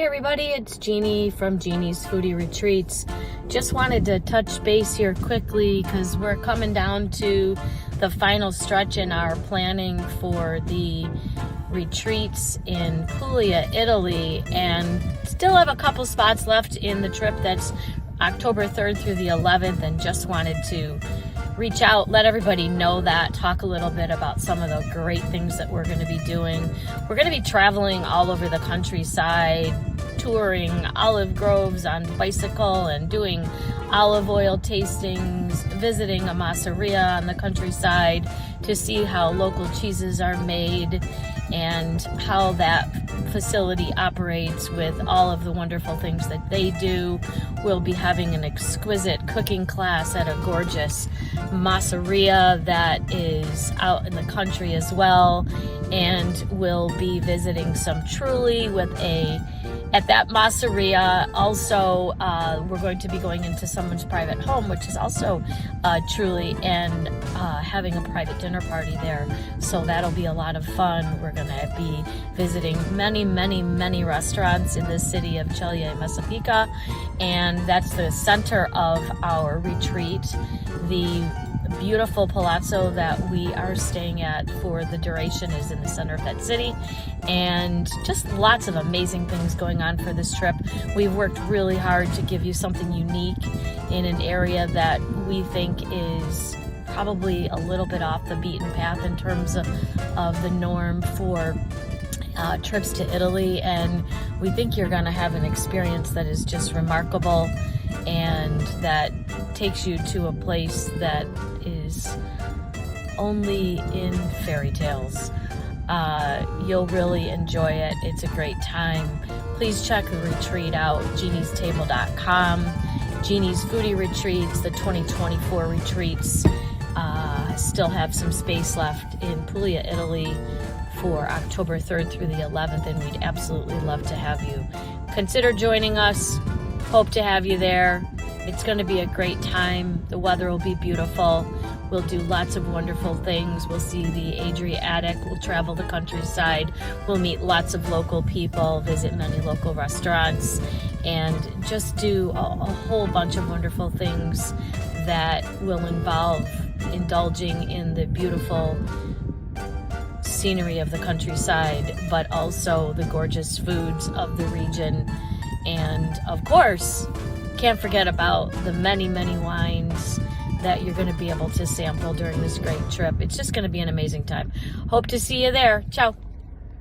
everybody, it's Jeannie from Jeannie's Foodie Retreats. Just wanted to touch base here quickly because we're coming down to the final stretch in our planning for the retreats in Puglia, Italy, and still have a couple spots left in the trip that's October 3rd through the 11th, and just wanted to reach out, let everybody know that, talk a little bit about some of the great things that we're going to be doing. We're going to be traveling all over the countryside, touring olive groves on bicycle and doing olive oil tastings, visiting a masseria on the countryside to see how local cheeses are made and how that facility operates with all of the wonderful things that they do. We'll be having an exquisite cooking class at a gorgeous masseria that is out in the country as well, and we'll be visiting some Trulli at that masseria. Also, we're going to be going into someone's private home, which is also Trulli, and having a private dinner party there. So that'll be a lot of fun. We're going to be visiting many restaurants in the city of Ceglie and Messapica, and that's the center of our retreat. The beautiful palazzo that we are staying at for the duration is in the center of that city, and just lots of amazing things going on for this trip. We've worked really hard to give you something unique in an area that we think is probably a little bit off the beaten path in terms of the norm for trips to Italy, and we think you're going to have an experience that is just remarkable and that takes you to a place that is only in fairy tales. You'll really enjoy it. It's a great time. Please check the retreat out, jeanniestable.com. Jeannie's Foodie Retreats, the 2024 retreats, still have some space left in Puglia, Italy for October 3rd through the 11th, and we'd absolutely love to have you consider joining us. Hope to have you there. It's going to be a great time. The weather will be beautiful. We'll do lots of wonderful things. We'll see the Adriatic. We'll travel the countryside. We'll meet lots of local people, visit many local restaurants, and just do a whole bunch of wonderful things that will involve indulging in the beautiful scenery of the countryside, but also the gorgeous foods of the region. And of course, can't forget about the many wines that you're going to be able to sample during this great trip. It's just going to be an amazing time. Hope to see you there. Ciao.